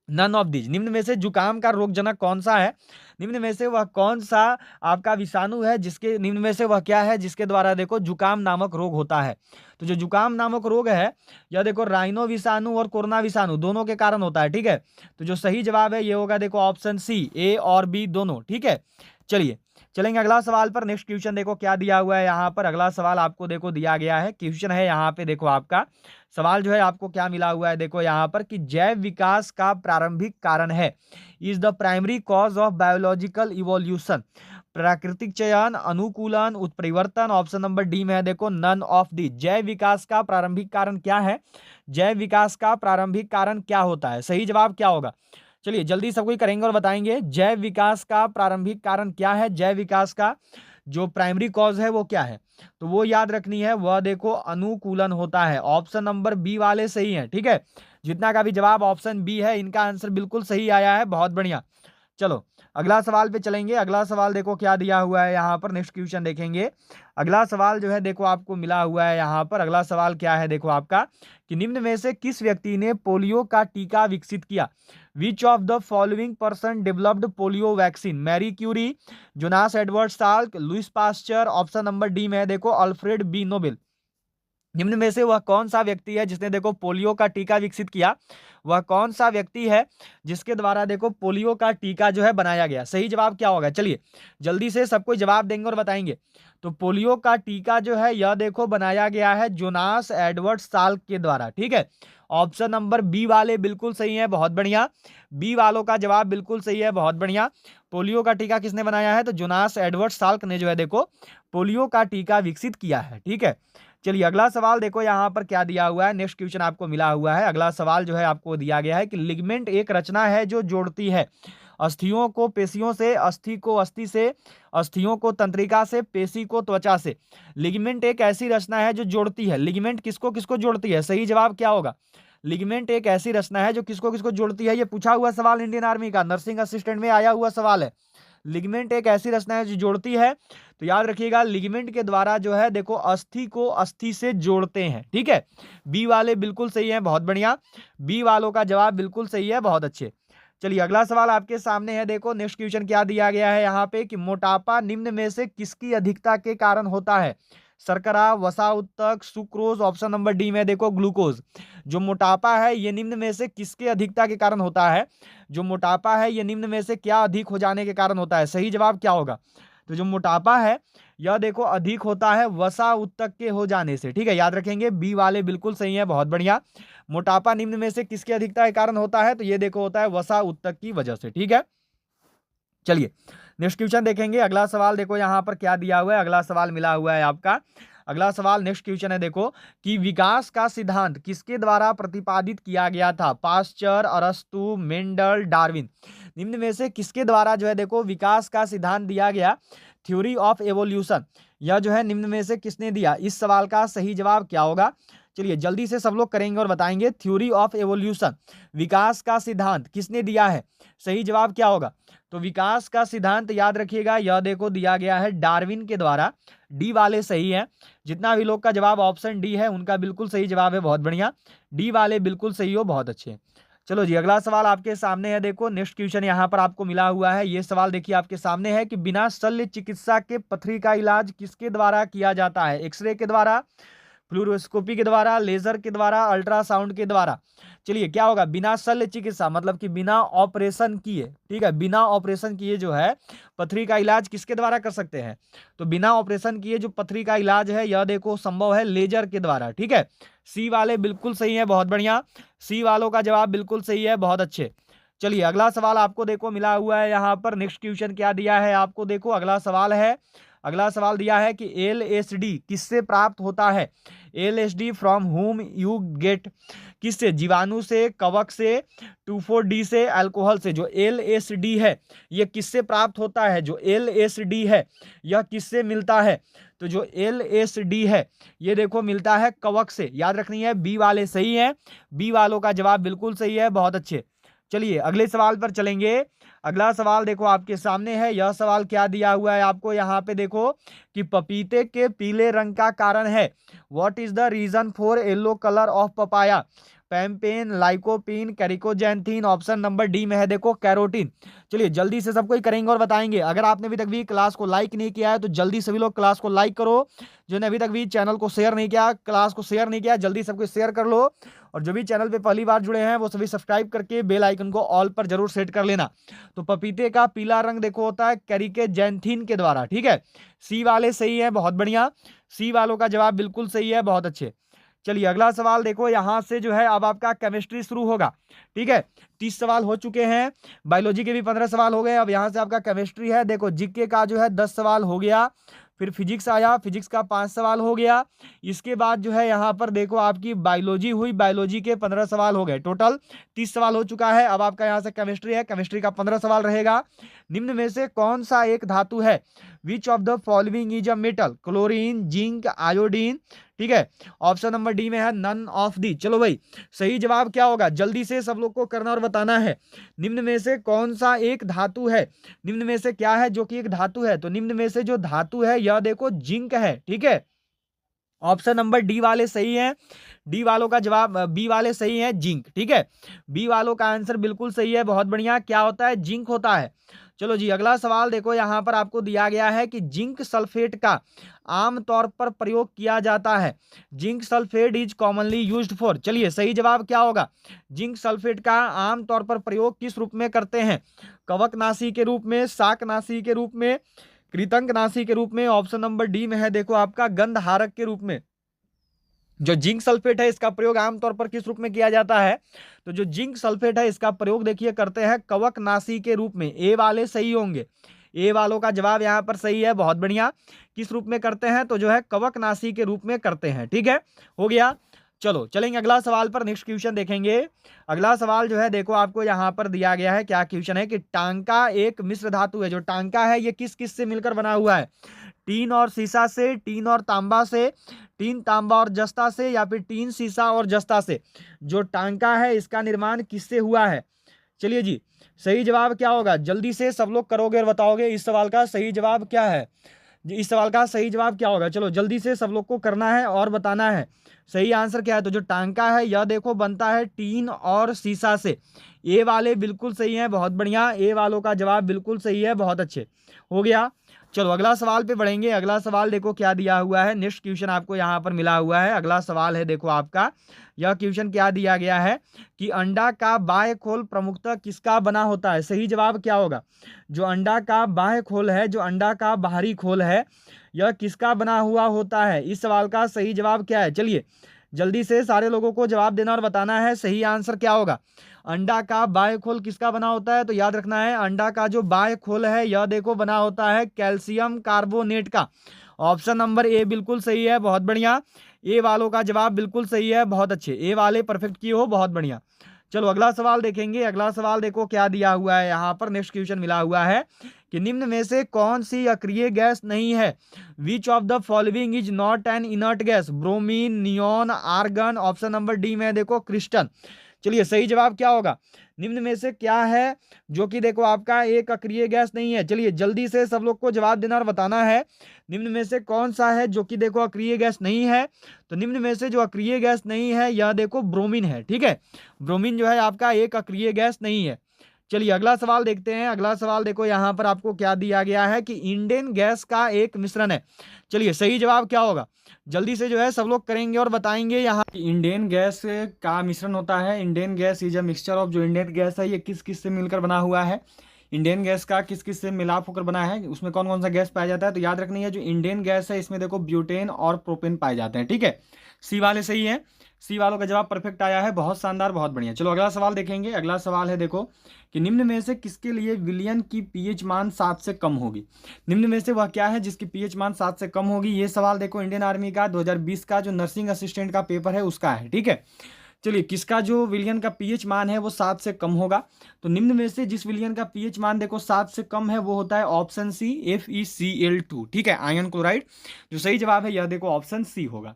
नन ऑफ दीज। निम्न में से जुकाम का रोगजनक कौन सा है? निम्न में से वह कौन सा आपका विषाणु है जिसके, निम्न में से वह क्या है जिसके द्वारा देखो जुकाम नामक रोग होता है? तो जो जुकाम नामक रोग है यह देखो राइनो विषाणु और कोरोना विषाणु दोनों के कारण होता है। ठीक है, तो जो सही जवाब है ये होगा देखो ऑप्शन सी, ए और बी दोनों। ठीक है, चलिए चलेंगे अगला सवाल पर। नेक्स्ट क्वेश्चन देखो क्या दिया हुआ है यहाँ पर। अगला सवाल आपको देखो दिया गया है, क्वेश्चन है यहाँ पे देखो आपका सवाल जो है आपको क्या मिला हुआ है देखो यहाँ पर कि जैव विकास का प्रारंभिक कारण है। Is the primary cause of biological evolution. प्राकृतिक चयन, अनुकूलन, उत्परिवर्तन। ऑप्शन नंबर डी में है देखो नन ऑफ दी। जैव विकास का प्रारंभिक कारण क्या है? जैव विकास का प्रारंभिक कारण क्या होता है? सही जवाब क्या होगा? चलिए जल्दी सब कोई करेंगे और बताएंगे जैव विकास का प्रारंभिक कारण क्या है? जैव विकास का जो प्राइमरी कॉज है वो क्या है? तो वो याद रखनी है, वह देखो अनुकूलन होता है। ऑप्शन नंबर बी वाले सही है। ठीक है, जितना का भी जवाब ऑप्शन बी है इनका आंसर बिल्कुल सही आया है, बहुत बढ़िया। चलो अगला सवाल पे चलेंगे। अगला सवाल देखो क्या दिया हुआ है यहाँ पर, नेक्स्ट क्वेश्चन देखेंगे। अगला सवाल जो है देखो आपको मिला हुआ है यहाँ पर। अगला सवाल क्या है देखो आपका कि निम्न में से किस व्यक्ति ने पोलियो का टीका विकसित किया? Which of the following person developed polio vaccine? Marie Curie, Jonas Edward Salk, Louis Pasteur. Option number D में है देखो अल्फ्रेड बी नोबेल। निम्न में से वह कौन सा व्यक्ति है जिसने देखो पोलियो का टीका विकसित किया? वह कौन सा व्यक्ति है जिसके द्वारा देखो पोलियो का टीका जो है बनाया गया? सही जवाब क्या होगा? चलिए जल्दी से सब कोई जवाब देंगे और बताएंगे। तो पोलियो का टीका जो है यह देखो बनाया गया है जोनास एडवर्ड साल्क के द्वारा। ठीक है, ऑप्शन नंबर बी वाले बिल्कुल सही है, बहुत बढ़िया। बी वालों का जवाब बिल्कुल सही है, बहुत बढ़िया। पोलियो का टीका किसने बनाया है? तो जोनास एडवर्ड साल्क ने जो है देखो पोलियो का टीका विकसित किया है। ठीक है, चलिए अगला सवाल देखो यहाँ पर क्या दिया हुआ है। नेक्स्ट क्वेश्चन आपको मिला हुआ है। अगला सवाल जो है आपको दिया गया है कि लिगमेंट एक रचना है जो जोड़ती है अस्थियों को पेशियों से, अस्थि को अस्थि से, अस्थियों को तंत्रिका से, पेशी को त्वचा से। लिगमेंट एक ऐसी रचना है जो जोड़ती है। लिगमेंट किसको किसको जोड़ती है? सही जवाब क्या होगा? लिगमेंट एक ऐसी रचना है जो किसको किसको जोड़ती है। ये पूछा हुआ सवाल इंडियन आर्मी का नर्सिंग असिस्टेंट में आया हुआ सवाल है। लिगमेंट एक ऐसी रचना है जो जोड़ती है, तो याद रखिएगा लिगमेंट के द्वारा जो है देखो अस्थि को अस्थि से जोड़ते हैं। ठीक है, बी वाले बिल्कुल सही है, बहुत बढ़िया। बी वालों का जवाब बिल्कुल सही है, बहुत अच्छे। चलिए अगला सवाल आपके सामने है। देखो नेक्स्ट क्वेश्चन क्या दिया गया है यहाँ पे कि मोटापा निम्न में से किसकी अधिकता के कारण होता है? शर्करा, वसा उत्तक, सुक्रोज, ऑप्शन नंबर डी में देखो ग्लूकोज। जो मोटापा है ये निम्न में से किसके अधिकता के कारण होता है? जो मोटापा है ये निम्न में से क्या अधिक हो जाने के कारण होता है? सही जवाब क्या होगा? तो जो मोटापा है यह देखो अधिक होता है वसा उत्तक के हो जाने से। ठीक है, याद रखेंगे बी वाले बिल्कुल सही है, बहुत बढ़िया। मोटापा निम्न में से किसकी अधिकता के कारण होता है? तो ये देखो होता है वसा उत्तक की वजह से। ठीक है, चलिए नेक्स्ट क्वेश्चन देखेंगे। अगला सवाल देखो यहाँ पर क्या दिया हुआ है। अगला सवाल मिला हुआ है आपका। अगला सवाल नेक्स्ट क्वेश्चन है देखो कि विकास का सिद्धांत किसके द्वारा प्रतिपादित किया गया था? पास्चर, अरस्तु, मेंडल, डार्विन। निम्न में से किसके द्वारा जो है देखो विकास का सिद्धांत दिया गया? थ्योरी ऑफ एवोल्यूशन, यह जो है निम्न में से किसने दिया? इस सवाल का सही जवाब क्या होगा? चलिए जल्दी से सब लोग करेंगे और बताएंगे। थ्योरी ऑफ एवोल्यूशन, विकास का सिद्धांत किसने दिया है? सही जवाब क्या होगा? तो विकास का सिद्धांत याद रखिएगा यह देखो दिया गया है डार्विन के द्वारा। डी वाले सही है। जितना भी लोग का जवाब ऑप्शन डी है उनका बिल्कुल सही जवाब है, बहुत बढ़िया। डी वाले बिल्कुल सही हो, बहुत अच्छे। चलो जी अगला सवाल आपके सामने है। देखो नेक्स्ट क्वेश्चन यहाँ पर आपको मिला हुआ है। ये सवाल देखिए आपके सामने है कि बिना शल्य चिकित्सा के पथरी का इलाज किसके द्वारा किया जाता है? एक्सरे के द्वारा, फ्लूरोस्कोपी के द्वारा, लेजर के द्वारा, अल्ट्रासाउंड के द्वारा। चलिए क्या होगा? बिना शल्य चिकित्सा मतलब कि बिना ऑपरेशन किए। ठीक है, बिना ऑपरेशन किए जो है पथरी का इलाज किसके द्वारा कर सकते हैं? तो बिना ऑपरेशन किए जो पथरी का इलाज है यह देखो संभव है लेजर के द्वारा। ठीक है, सी वाले बिल्कुल सही है, बहुत बढ़िया। सी वालों का जवाब बिल्कुल सही है, बहुत अच्छे। चलिए अगला सवाल आपको देखो मिला हुआ है यहाँ पर। नेक्स्ट क्वेश्चन क्या दिया है आपको? देखो अगला सवाल है। अगला सवाल दिया है कि LSD किससे प्राप्त होता है? LSD from home you get, किससे? जीवाणु से, कवक से, 2,4-D से, अल्कोहल से। जो LSD है ये किससे प्राप्त होता है? जो LSD है यह किससे मिलता है? तो जो LSD है ये देखो मिलता है कवक से। याद रखनी है, बी वाले सही है। बी वालों का जवाब बिल्कुल सही है, बहुत अच्छे। चलिए अगले सवाल पर चलेंगे। अगला सवाल देखो आपके सामने है। यह सवाल क्या दिया हुआ है आपको? यहाँ पे देखो कि पपीते के पीले रंग का कारण है। What is the reason for yellow colour of papaya? Papain, lycopene, caricaxanthin, option number D में है देखो कैरोटीन। चलिए जल्दी से सबको ही करेंगे और बताएंगे। अगर आपने अभी तक भी क्लास को लाइक नहीं किया है तो जल्दी सभी लोग क्लास को लाइक करो। जो ने अभी तक भी चैनल को शेयर नहीं किया, क्लास को शेयर नहीं किया, जल्दी सबको शेयर कर लो। और जो भी चैनल पे पहली बार जुड़े हैं वो सभी सब्सक्राइब करके बेल आइकन को ऑल पर जरूर सेट कर लेना। तो पपीते का पीला रंग देखो होता है कैरिकोजैंथीन के द्वारा। ठीक है, सी वाले सही है, बहुत बढ़िया। सी वालों का जवाब बिल्कुल सही है, बहुत अच्छे। चलिए अगला सवाल देखो। यहां से जो है अब आपका केमिस्ट्री शुरू होगा। ठीक है, 30 सवाल हो चुके हैं। बायोलॉजी के भी 15 सवाल हो गए। अब यहां से आपका केमिस्ट्री है। देखो जीके का जो है 10 सवाल हो गया। फिर फिजिक्स आया, फिजिक्स का 5 सवाल हो गया। इसके बाद जो है यहाँ पर देखो आपकी बायोलॉजी हुई, बायोलॉजी के 15 सवाल हो गए। टोटल 30 सवाल हो चुका है। अब आपका यहाँ से केमिस्ट्री है, केमिस्ट्री का 15 सवाल रहेगा। निम्न में से कौन सा एक धातु है? Which of the following is a metal? Chlorine, zinc, iodine. ठीक है, ऑप्शन नंबर डी में है नन ऑफ दी। चलो भाई सही जवाब क्या होगा? जल्दी से सब लोग को करना और बताना है। निम्न में से कौन सा एक धातु है? निम्न में से क्या है जो कि एक धातु है? तो निम्न में से जो धातु है यह देखो जिंक है। ठीक है, ऑप्शन नंबर डी वाले सही है। डी वालों का जवाब, बी वाले सही है जिंक। ठीक है, बी वालों का आंसर बिल्कुल सही है, बहुत बढ़िया। क्या होता है? जिंक होता है। चलो जी, अगला सवाल देखो, यहाँ पर आपको दिया गया है कि जिंक सल्फेट का आमतौर पर प्रयोग किया जाता है। Zinc sulphate is commonly used for, चलिए सही जवाब क्या होगा? जिंक सल्फेट का आमतौर पर प्रयोग किस रूप में करते हैं? कवकनाशी के रूप में, शाकनाशी के रूप में, कृतंकनाशी के रूप में। ऑप्शन नंबर डी में है देखो आपका गंधहारक के रूप में। जो जिंक सल्फेट है इसका प्रयोग आमतौर पर किस रूप में किया जाता है? तो जो जिंक सल्फेट है इसका प्रयोग देखिए करते हैं कवकनाशी के रूप में। ए वाले सही होंगे, ए वालों का जवाब यहाँ पर सही है, बहुत बढ़िया। किस रूप में करते हैं? तो जो है कवकनाशी के रूप में करते हैं। ठीक है, हो गया। चलो चलेंगे अगला सवाल पर, नेक्स्ट क्वेश्चन देखेंगे। अगला सवाल जो है देखो आपको यहाँ पर दिया गया है, क्या क्वेश्चन है कि टांका एक मिश्र धातु है। जो टांका है ये किस किस से मिलकर बना हुआ है? टीन और सीसा से, टीन और तांबा से, टीन तांबा और जस्ता से, या फिर टीन सीसा और जस्ता से। जो टांका है इसका निर्माण किससे हुआ है? चलिए जी, सही जवाब क्या होगा? जल्दी से सब लोग करोगे और बताओगे इस सवाल का सही जवाब क्या है। इस सवाल का सही जवाब क्या होगा? चलो जल्दी से सब लोग को करना है और बताना है सही आंसर क्या है। तो जो टांका है यह देखो बनता है टीन और सीसा से। ए वाले बिल्कुल सही है, बहुत बढ़िया। ए वालों का जवाब बिल्कुल सही है, बहुत अच्छे, हो गया। चलो अगला सवाल पे बढ़ेंगे। अगला सवाल देखो क्या दिया हुआ है, नेक्स्ट क्वेश्चन आपको यहाँ पर मिला हुआ है। अगला सवाल है देखो आपका, यह क्वेश्चन क्या दिया गया है कि अंडा का बाह्य खोल प्रमुखतः किसका बना होता है? सही जवाब क्या होगा? जो अंडा का बाह्य खोल है, जो अंडा का बाहरी खोल है, यह किसका बना हुआ होता है? इस सवाल का सही जवाब क्या है? चलिए जल्दी से सारे लोगों को जवाब देना और बताना है सही आंसर क्या होगा। अंडा का बाह्य खोल किसका बना होता है? तो याद रखना है अंडा का जो बाह्य खोल है यह देखो बना होता है कैल्शियम कार्बोनेट का। ऑप्शन नंबर ए बिल्कुल सही है, बहुत बढ़िया। ए वालों का जवाब बिल्कुल सही है, बहुत अच्छे, ए वाले परफेक्ट किए हो, बहुत बढ़िया। चलो अगला सवाल देखेंगे। अगला सवाल देखो क्या दिया हुआ है यहाँ पर, नेक्स्ट क्वेश्चन मिला हुआ है कि निम्न में से कौन सी अक्रिय गैस नहीं है? Which of the following is not an inert gas? Bromine, neon, argon. Option number D में देखो क्रिस्टन। चलिए सही जवाब क्या होगा? निम्न में से क्या है जो कि देखो आपका एक अक्रिय गैस नहीं है? चलिए जल्दी से सब लोग को जवाब देना और बताना है निम्न में से कौन सा है जो कि देखो अक्रिय गैस नहीं है। तो निम्न में से जो अक्रिय गैस नहीं है यह देखो ब्रोमीन है। ठीक है, ब्रोमीन जो है आपका एक अक्रिय गैस नहीं है। चलिए अगला सवाल देखते हैं। अगला सवाल देखो यहाँ पर आपको क्या दिया गया है कि इंडेन गैस का एक मिश्रण है। चलिए सही जवाब क्या होगा? जल्दी से जो है सब लोग करेंगे और बताएंगे। यहाँ इंडेन गैस का मिश्रण होता है। Indane gas is a mixture of, जो इंडेन गैस है ये किस किस से मिलकर बना हुआ है? इंडेन गैस का किस किस से मिलाप होकर बना है, उसमें कौन कौन सा गैस पाया जाता है? तो याद रखनी है जो इंडेन गैस है इसमें देखो ब्यूटेन और प्रोपेन पाए जाते हैं। ठीक है, सी वाले सही है, सी वालों का जवाब परफेक्ट आया है, बहुत शानदार, बहुत बढ़िया। चलो अगला सवाल देखेंगे। अगला सवाल है देखो कि निम्न में से किसके लिए विलयन की पीएच मान 7 से कम होगी? निम्न में से वह क्या है जिसकी पीएच मान 7 से कम होगी? ये सवाल देखो इंडियन आर्मी का 2020 का जो नर्सिंग असिस्टेंट का पेपर है उसका है। ठीक है, चलिए किसका जो विलयन का पीएच मान है वो 7 से कम होगा? तो निम्न में से जिस विलयन का पीएच मान देखो 7 से कम है वो होता है ऑप्शन सी FeCl2। ठीक है, आयरन क्लोराइड। जो सही जवाब है यह देखो ऑप्शन सी होगा।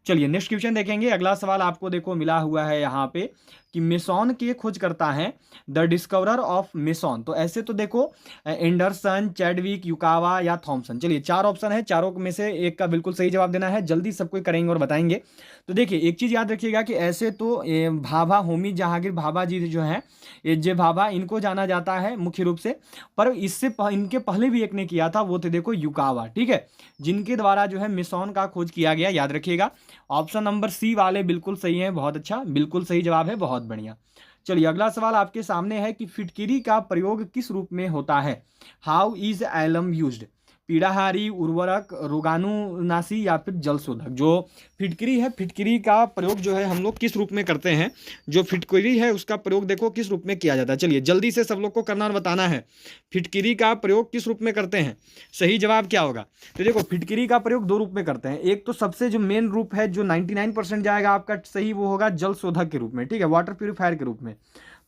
चलिए नेक्स्ट क्वेश्चन देखेंगे। अगला सवाल आपको देखो मिला हुआ है यहाँ पे कि मेसॉन के खोज करता है द डिस्कवरर ऑफ मेसॉन। तो ऐसे तो देखो एंडरसन, चैडविक, युकावा या थॉमसन। चलिए 4 ऑप्शन है, चारों में से एक का बिल्कुल सही जवाब देना है। जल्दी सबको करेंगे और बताएंगे। तो देखिए एक चीज़ याद रखिएगा कि ऐसे तो भाभा, होमी जहांगीर भाभा जी जो हैं, ये जे भाभा, इनको जाना जाता है मुख्य रूप से, पर इससे इनके पहले भी एक ने किया था, वो थे देखो युकावा। ठीक है, जिनके द्वारा जो है मेसॉन का खोज किया गया, याद रखिएगा। ऑप्शन नंबर सी वाले बिल्कुल सही है, बहुत अच्छा, बिल्कुल सही जवाब है, बहुत बढ़िया। चलिए अगला सवाल आपके सामने है कि फिटकिरी का प्रयोग किस रूप में होता है? How is alum used? पीड़ाहारी, उर्वरक, रोगाणुनाशी या फिर जल शोधक। जो फिटकिरी है, फिटकिरी का प्रयोग जो है हम लोग किस रूप में करते हैं? जो फिटकिरी है उसका प्रयोग देखो किस रूप में किया जाता है। चलिए जल्दी से सब लोग को करना और बताना है फिटकिरी का प्रयोग किस रूप में करते हैं, सही जवाब क्या होगा? तो देखो फिटकिरी का प्रयोग 2 रूप में करते हैं। एक तो सबसे जो मेन रूप है जो 99% जाएगा आपका सही, वो होगा जल शोधक के रूप में। ठीक है, वाटर प्यूरिफायर के रूप में।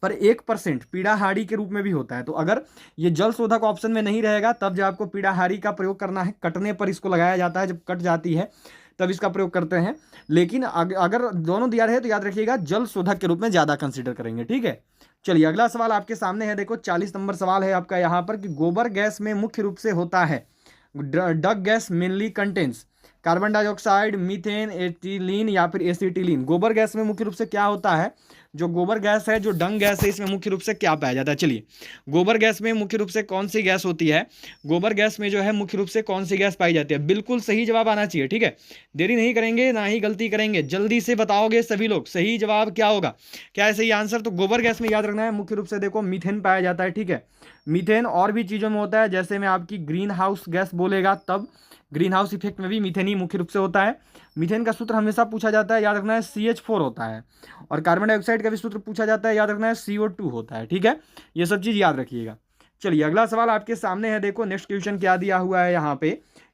पर 1% पीड़ाहारी के रूप में भी होता है। तो अगर ये जल शोधक ऑप्शन में नहीं रहेगा तब जब आपको पीड़ाहारी का प्रयोग करना है, कटने पर इसको लगाया जाता है, जब कट जाती है तब इसका प्रयोग करते हैं। लेकिन अगर दोनों दिया रहे तो याद रखिएगा जल शोधक के रूप में ज़्यादा कंसिडर करेंगे। ठीक है, चलिए अगला सवाल आपके सामने है देखो 40 नंबर सवाल है आपका यहाँ पर कि गोबर गैस में मुख्य रूप से होता है, dung gas mainly contains carbon dioxide, methane, ethylene या फिर एसिटिलीन। गोबर गैस में मुख्य रूप से क्या होता है, जो गोबर गैस है, जो डंग गैस है, इसमें मुख्य रूप से क्या पाया जाता है। चलिए, गोबर गैस में मुख्य रूप से कौन सी गैस होती है, गोबर गैस में जो है मुख्य रूप से कौन सी गैस पाई जाती है। बिल्कुल सही जवाब आना चाहिए, ठीक है, देरी नहीं करेंगे, ना ही गलती करेंगे, जल्दी से बताओगे सभी लोग सही जवाब क्या होगा, क्या है सही आंसर। तो गोबर गैस में याद रखना है मुख्य रूप से देखो मीथेन पाया जाता है, ठीक है। मीथेन और भी चीज़ों में होता है, जैसे में आपकी ग्रीन हाउस गैस बोलेगा तब, ग्रीन हाउस इफेक्ट में भी मीथेन ही मुख्य रूप से होता है। मीथेन का सूत्र हमेशा पूछा जाता है, याद रखना है CH4 होता है। और कार्बन डाइऑक्साइड का भी सूत्र पूछा जाता है, याद रखना है CO2 होता है, ठीक है, ये सब चीज़ याद रखिएगा। चलिए अगला सवाल आपके सामने है, देखो नेक्स्ट क्वेश्चन क्या दिया हुआ है यहाँ पे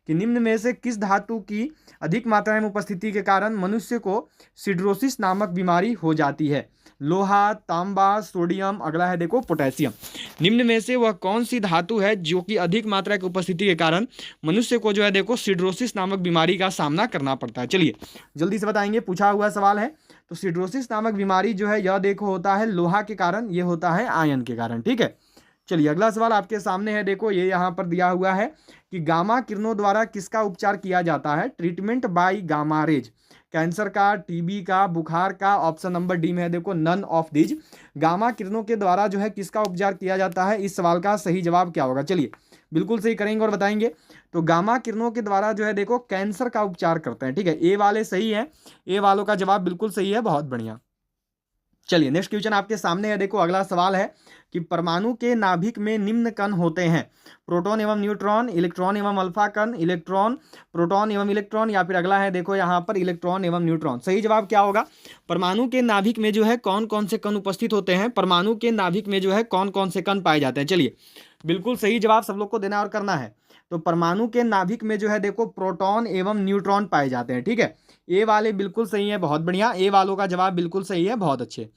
कि निम्न में से किस धातु की अधिक मात्रा में उपस्थिति के कारण मनुष्य को सिड्रोसिस नामक बीमारी हो जाती है। लोहा, तांबा, सोडियम, अगला है देखो पोटेशियम। निम्न में से वह कौन सी धातु है जो कि अधिक मात्रा की उपस्थिति के कारण मनुष्य को जो है देखो सिड्रोसिस नामक बीमारी का सामना करना पड़ता है। चलिए जल्दी से बताएंगे, पूछा हुआ सवाल है। तो सिड्रोसिस नामक बीमारी जो है यह देखो होता है लोहा के कारण, ये होता है आयन के कारण, ठीक है। चलिए अगला सवाल आपके सामने है, देखो ये यहाँ पर दिया हुआ है कि गामा किरणों द्वारा किसका उपचार किया जाता है। Treatment by gamma rays, cancer का, टीबी का, बुखार का। ऑप्शन नंबर डी में है देखो नन ऑफ दिज। गामा किरणों के द्वारा जो है किसका उपचार किया जाता है, इस सवाल का सही जवाब क्या होगा। चलिए बिल्कुल सही करेंगे और बताएंगे। तो गामा किरणों के द्वारा जो है देखो कैंसर का उपचार करते हैं, ठीक है। ए वाले सही है, ए वालों का जवाब बिल्कुल सही है, बहुत बढ़िया। चलिए नेक्स्ट क्वेश्चन आपके सामने है, देखो अगला सवाल है कि परमाणु के नाभिक में निम्न कण होते हैं। प्रोटॉन एवं न्यूट्रॉन, इलेक्ट्रॉन एवं अल्फा कण, इलेक्ट्रॉन, प्रोटॉन एवं इलेक्ट्रॉन, या फिर अगला है देखो यहाँ पर इलेक्ट्रॉन एवं न्यूट्रॉन। सही जवाब क्या होगा, परमाणु के नाभिक में जो है कौन कौन से कण उपस्थित होते हैं, परमाणु के नाभिक में जो है कौन कौन से कण पाए जाते हैं। चलिए बिल्कुल सही जवाब सब लोग को देना और करना है। तो परमाणु के नाभिक में जो है देखो प्रोटॉन एवं न्यूट्रॉन पाए जाते हैं, ठीक है। ए वाले बिल्कुल सही है, बहुत बढ़िया, ए वालों का जवाब बिल्कुल सही है, बहुत अच्छे।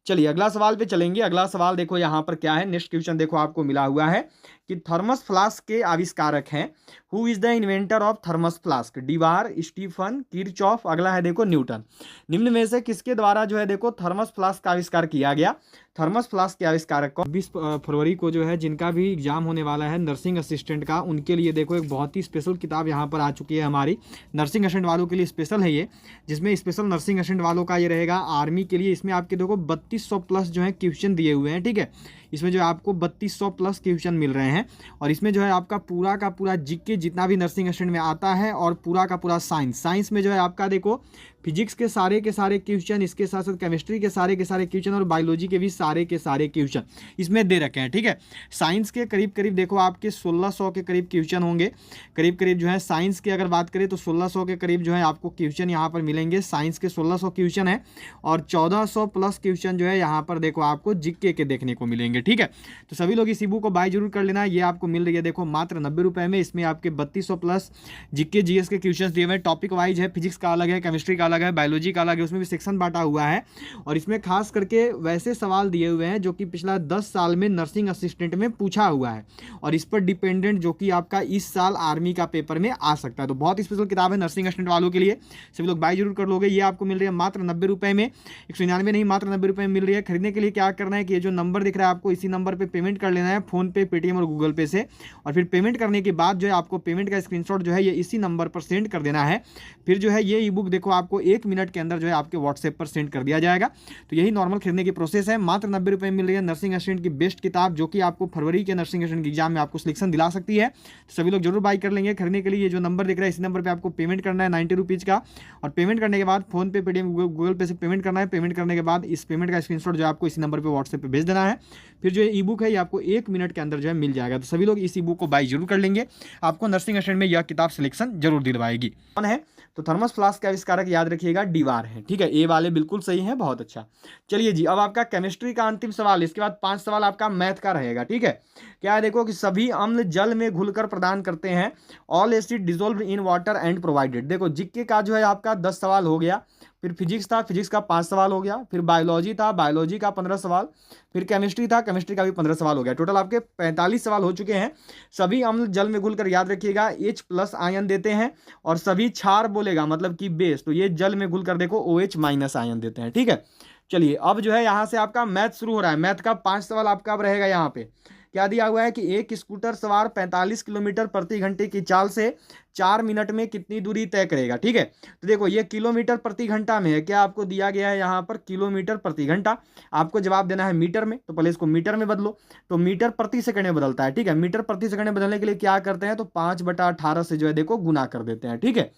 चलिए अगला सवाल पे चलेंगे। अगला सवाल देखो यहाँ पर क्या है, नेक्स्ट क्वेश्चन देखो आपको मिला हुआ है कि थर्मस फ्लास्क के आविष्कारक हैं। Who is the inventor of thermos flask. Dewar, Stephen, Kirchhoff, अगला है देखो न्यूटन। निम्न में से किसके द्वारा जो है देखो थर्मस फ्लास्क का आविष्कार किया गया। थर्मस फ्लास्क के आविष्कारक को 20 फरवरी को जो है जिनका भी एग्जाम होने वाला है नर्सिंग असिस्टेंट का, उनके लिए देखो एक बहुत ही स्पेशल किताब यहाँ पर आ चुकी है हमारी, नर्सिंग असिस्टेंट वालों के लिए स्पेशल है ये, जिसमें स्पेशल नर्सिंग असिस्टेंट वालों का ये रहेगा आर्मी के लिए। इसमें आपके देखो 3200 प्लस जो है क्वेश्चन दिए हुए हैं, ठीक है। इसमें जो है आपको 3200 प्लस क्वेश्चन मिल रहे हैं, और इसमें जो है आपका पूरा का पूरा जीके जितना भी नर्सिंग असिस्टेंट में आता है, और पूरा का पूरा साइंस में जो है आपका देखो फिजिक्स के सारे क्वेश्चन, इसके साथ साथ केमिस्ट्री के सारे क्वेश्चन, और बायोलॉजी के भी सारे क्वेश्चन इसमें दे रखे हैं, ठीक है। साइंस के करीब करीब देखो आपके 1600 के करीब क्वेश्चन होंगे, करीब जो है साइंस की अगर बात करें तो 1600 के करीब जो है आपको क्वेश्चन यहाँ पर मिलेंगे। साइंस के 1600 क्वेश्चन है, और 1400 प्लस क्वेश्चन जो है यहाँ पर देखो आपको जीके के देखने को मिलेंगे, ठीक है। तो सभी लोग इस ई-बुक को बाय जरूर कर लेना। ये आपको मिल रही है देखो मात्र 90 रुपये में। इसमें आपके 3200 प्लस जीके जीएस के क्वेश्चन दिए हुए हैं, टॉपिक वाइज है, फिजिक्स का अलग है, केमिस्ट्री का अलग है, बायोलॉजी का अलग है, उसमें भी सेक्शन बांटा हुआ है। और इसमें खास करके वैसे सवाल दिए हुए हैं जो कि पिछला 10 साल में नर्सिंग असिस्टेंट में पूछा हुआ है, और इस पर डिपेंडेंट जो कि आपका इस साल आर्मी का पेपर में आ सकता है। तो बहुत स्पेशल किताब है नर्सिंग असिस्टेंट वालों के लिए, सभी लोग बाय जरूर कर लोगे। ये आपको मिल रही है मात्र 90 रुपये में, 199 नहीं, मात्र 90 रुपये में मिल रही है। खरीदने के लिए क्या करना है कि ये जो नंबर दिख रहा है आपको, इसी नंबर पर पेमेंट कर लेना है, फोन पे, पेटीएम और गूगल पे से। और फिर पेमेंट करने के बाद जो है आपको पेमेंट का स्क्रीनशॉट जो है ये इसी नंबर पर सेंड कर देना है। फिर जो है ये ई बुक देखो आपको 1 मिनट के अंदर जो है आपके व्हाट्सएप पर सेंड कर दिया जाएगा। तो यही नॉर्मल खरीदने की प्रोसेस है। मात्र 90 रुपये में मिल रही है नर्सिंग असिस्टेंट की बेस्ट किताब, जो कि आपको फरवरी के नर्सिंग असिस्टेंट के एग्जाम में आपको सिलेक्शन दिला सकती है। तो सभी लोग जरूर बाय कर लेंगे। खरीदने के लिए ये जो नंबर दिख रहा है इसी नंबर पर आपको पेमेंट करना है 90 रुपीज़ का, और पेमेंट करने के बाद फोन पे, पेटीएम, गूगल पे से पेमेंट करना है। पेमेंट करने के बाद इस पेमेंट का स्क्रीनशॉट जो आपको इसी नंबर पर व्हाट्सएप पर भेज देना है। फिर जो ई बुक है ये आपको 1 मिनट के अंदर जो है मिल जाएगा। तो सभी लोग इस ई बुक को बाय जरूर कर लेंगे, आपको नर्सिंग असिस्टेंट में यह किताब सिलेक्शन जरूर दिलवाएगी। कौन है तो थर्मस फ्लास्क का आविष्कारक याद रखिएगा डीवार है, ठीक है। ए वाले बिल्कुल सही है, बहुत अच्छा। चलिए जी, अब आपका केमिस्ट्री का अंतिम सवाल, इसके बाद 5 सवाल आपका मैथ का रहेगा, ठीक है। क्या है देखो कि सभी अम्ल जल में घुलकर प्रदान करते हैं। All acid dissolve in water and provided. देखो जीके का जो है आपका 10 सवाल हो गया, फिर फिजिक्स था, फिजिक्स का 5 सवाल हो गया, फिर बायोलॉजी था, बायोलॉजी का 15 सवाल, फिर केमिस्ट्री था, केमिस्ट्री का भी 15 सवाल हो गया। टोटल आपके 45 सवाल हो चुके हैं। सभी अम्ल जल में घुलकर, याद रखिएगा, H+ आयन देते हैं, और सभी क्षार बोलेगा मतलब कि बेस, तो ये जल में घुलकर देखो OH- आयन देते हैं, ठीक है। चलिए अब जो है यहाँ से आपका मैथ शुरू हो रहा है। मैथ का 5 सवाल आपका अब रहेगा यहाँ पे। क्या दिया हुआ है कि एक स्कूटर सवार 45 किलोमीटर प्रति घंटे की चाल से 4 मिनट में कितनी दूरी तय करेगा। ठीक है, तो देखो ये किलोमीटर प्रति घंटा में है, क्या आपको दिया गया है यहाँ पर किलोमीटर प्रति घंटा, आपको जवाब देना है मीटर में, तो पहले इसको मीटर में बदलो, तो मीटर प्रति सेकंड में बदलता है। ठीक है, मीटर प्रति सेकंड में बदलने के लिए क्या करते हैं, तो 5/18 से जो है देखो गुना कर देते हैं। ठीक है,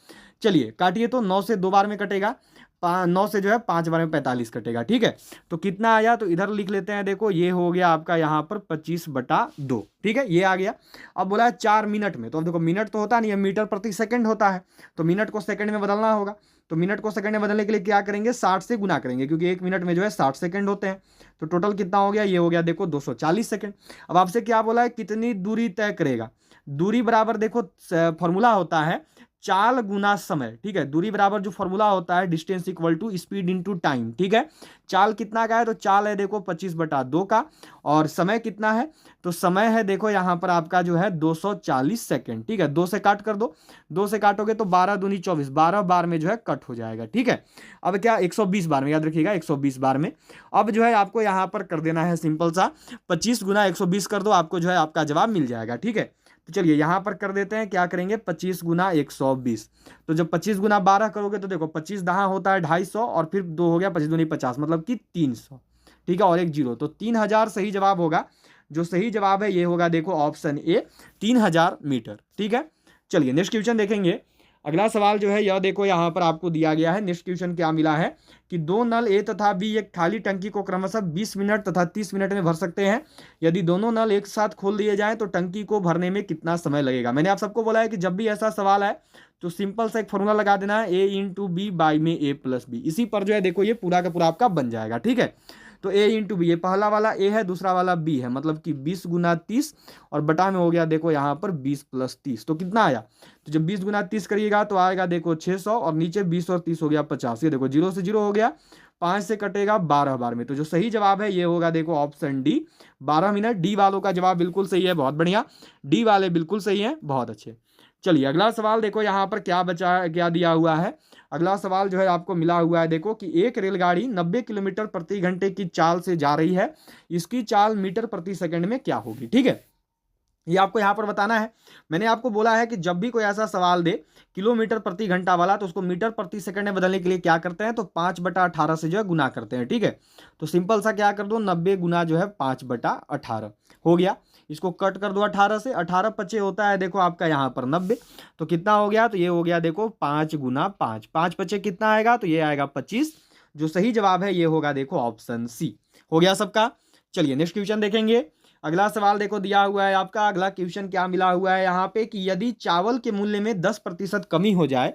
चलिए काटिए, तो 9 से 2 बार में कटेगा, 9 से जो है 5 बार में 45 कटेगा। ठीक है, तो कितना आया, तो इधर लिख लेते हैं, देखो ये हो गया आपका यहाँ पर 25/2। ठीक है, ये आ गया। अब बोला है 4 मिनट में, तो अब देखो मिनट तो होता नहीं है, मीटर प्रति सेकंड होता है, तो मिनट को सेकंड में बदलना होगा। तो मिनट को सेकंड में बदलने के लिए क्या करेंगे, 60 से गुना करेंगे, क्योंकि 1 मिनट में जो है 60 सेकंड होते हैं। तो टोटल कितना हो गया, ये हो गया देखो 240 सेकंड। अब आपसे क्या बोला है, कितनी दूरी तय करेगा। दूरी बराबर देखो फॉर्मूला होता है चाल गुना समय। ठीक है, दूरी बराबर जो फॉर्मूला होता है distance equal to speed into time. ठीक है, चाल कितना का है, तो चाल है देखो 25/2 का, और समय कितना है, तो समय है देखो यहाँ पर आपका जो है 240 सेकंड। ठीक है, 2 से काट कर दो, 2 से काटोगे तो 12 दूनी 24, 12 बार में जो है कट हो जाएगा। ठीक है, अब क्या 120 बार में, याद रखिएगा 120 बार में। अब जो है आपको यहाँ पर कर देना है सिंपल सा 25 गुना 120 कर दो, आपको जो है आपका जवाब मिल जाएगा। ठीक है, तो चलिए यहां पर कर देते हैं, क्या करेंगे 25 गुना 120, तो जब 25 गुना 12 करोगे तो देखो 25 दहा होता है 250, और फिर 2 हो गया 25 दूनी 50, मतलब कि 300। ठीक है, और एक जीरो, तो 3000 सही जवाब होगा। जो सही जवाब है ये होगा देखो ऑप्शन ए, 3000 मीटर। ठीक है, चलिए नेक्स्ट क्वेश्चन देखेंगे। अगला सवाल जो है यह देखो यहाँ पर आपको दिया गया है। नेक्स्ट क्वेश्चन क्या मिला है कि 2 नल ए तथा बी एक खाली टंकी को क्रमशः 20 मिनट तथा 30 मिनट में भर सकते हैं। यदि दोनों नल एक साथ खोल दिए जाएं तो टंकी को भरने में कितना समय लगेगा। मैंने आप सबको बोला है कि जब भी ऐसा सवाल है तो सिंपल सा एक फॉर्मूला लगा देना है, A/B बाई में A+B। इसी पर जो है देखो ये पूरा का पूरा आपका बन जाएगा। ठीक है, तो A/B, ये पहला वाला A है, दूसरा वाला B है, मतलब कि 20 गुना 30, और बटा में हो गया देखो यहाँ पर 20 + 30, तो कितना आया, तो जब 20 गुना 30 करिएगा तो आएगा देखो 600, और नीचे 20 और 30 हो गया 50। ये देखो 0 से 0 हो गया, 5 से कटेगा 12 बार में, तो जो सही जवाब है ये होगा देखो ऑप्शन डी, 12 मिनट। डी वालों का जवाब बिल्कुल सही है, बहुत बढ़िया, डी वाले बिल्कुल सही है, बहुत अच्छे। चलिए अगला सवाल देखो यहाँ पर क्या बचा है, क्या दिया हुआ है। अगला सवाल जो है आपको मिला हुआ है देखो कि एक रेलगाड़ी 90 किलोमीटर प्रति घंटे की चाल से जा रही है, इसकी चाल मीटर प्रति सेकंड में क्या होगी। ठीक है, ये आपको यहाँ पर बताना है। मैंने आपको बोला है कि जब भी कोई ऐसा सवाल दे किलोमीटर प्रति घंटा वाला, तो उसको मीटर प्रति सेकंड में बदलने के लिए क्या करते हैं, तो 5/18 से जो है गुना करते हैं। ठीक है, तो सिंपल सा क्या कर दो, 90 गुना जो है 5/18 हो गया। इसको कट कर दो 18 से, 18 पचे होता है देखो आपका यहाँ पर 90, तो कितना हो गया, तो ये हो गया देखो 5 गुना 5, 5 पचे कितना आएगा, तो ये आएगा 25। जो सही जवाब है ये होगा देखो ऑप्शन सी। हो गया सबका। चलिए नेक्स्ट क्वेश्चन देखेंगे। अगला सवाल देखो दिया हुआ है आपका। अगला क्वेश्चन क्या मिला हुआ है यहाँ पे कि यदि चावल के मूल्य में 10% कमी हो जाए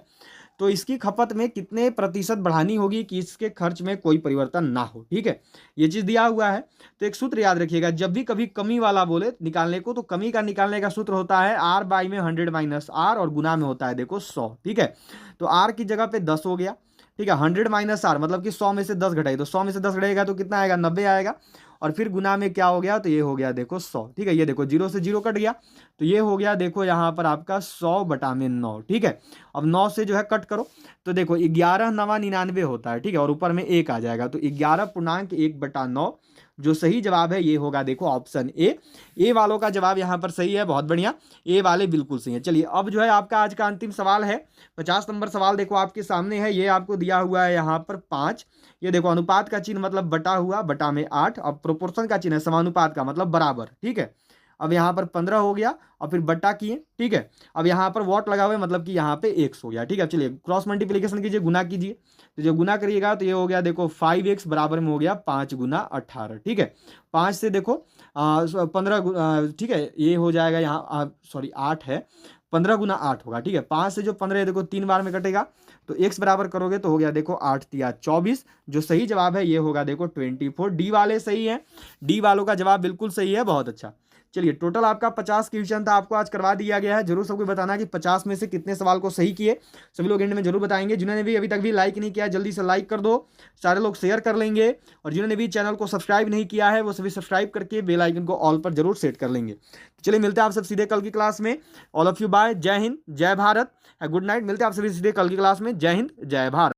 तो इसकी खपत में कितने प्रतिशत बढ़ानी होगी कि इसके खर्च में कोई परिवर्तन ना हो। ठीक है, ये चीज दिया हुआ है। तो एक सूत्र याद रखिएगा, जब भी कभी कमी वाला बोले निकालने को, तो कमी का निकालने का सूत्र होता है R बाई में 100 माइनस R, और गुना में होता है देखो 100। ठीक है, तो R की जगह पे 10 हो गया। ठीक है, 100 माइनस R मतलब कि 100 में से 10 घटाई, तो 100 में से 10 घटेगा तो कितना आएगा, 90 आएगा, और फिर गुना में क्या हो गया, तो ये हो गया देखो 100। ठीक है, ये देखो 0 से 0 कट गया, तो ये हो गया देखो यहाँ पर आपका 100/9। ठीक है, अब 9 से जो है कट करो, तो देखो 11 9 99 होता है। ठीक है, और ऊपर में 1 आ जाएगा, तो 11.1/9। जो सही जवाब है ये होगा देखो ऑप्शन ए वालों का जवाब यहाँ पर सही है, बहुत बढ़िया, ए वाले बिल्कुल सही है। चलिए अब जो है आपका आज का अंतिम सवाल है, 50 नंबर सवाल देखो आपके सामने है। ये आपको दिया हुआ है यहाँ पर 5, ये देखो अनुपात का चिन्ह मतलब बटा हुआ, बटा में 8, अब प्रोपोर्शन का चिन्ह है समानुपात का मतलब बराबर। ठीक है, अब यहाँ पर 15 हो गया, और फिर बट्टा किए। ठीक है, अब यहाँ पर वॉट लगा हुआ है मतलब कि यहाँ पे x हो गया। ठीक है, चलिए क्रॉस मल्टीप्लीकेशन कीजिए, गुना कीजिए, तो जब गुना करिएगा तो ये हो गया देखो 5x बराबर में हो गया 5 गुना 18। ठीक है, 5 से देखो 15, ठीक है, ये हो जाएगा यहाँ सॉरी 8 है, 15 गुना 8 होगा। ठीक है, 5 से जो 15 देखो 3 बार में कटेगा, तो x बराबर करोगे तो हो गया देखो 8 तिया 24। जो सही जवाब है ये होगा देखो 24। डी वाले सही है, डी वालों का जवाब बिल्कुल सही है, बहुत अच्छा। चलिए टोटल आपका 50 क्वेश्चन था, आपको आज करवा दिया गया है। जरूर सबको बताना कि 50 में से कितने सवाल को सही किए, सभी लोग एंड में जरूर बताएंगे। जिन्होंने भी अभी तक भी लाइक नहीं किया जल्दी से लाइक कर दो, सारे लोग शेयर कर लेंगे, और जिन्होंने भी चैनल को सब्सक्राइब नहीं किया है वो सभी सब्सक्राइब करके बेल आइकन को ऑल पर जरूर सेट कर लेंगे। चलिए मिलते हैं आप सब सीधे कल की क्लास में। ऑल ऑफ यू बाय, जय हिंद जय भारत, गुड नाइट। मिलते हैं आप सभी सीधे कल की क्लास में। जय हिंद जय भारत।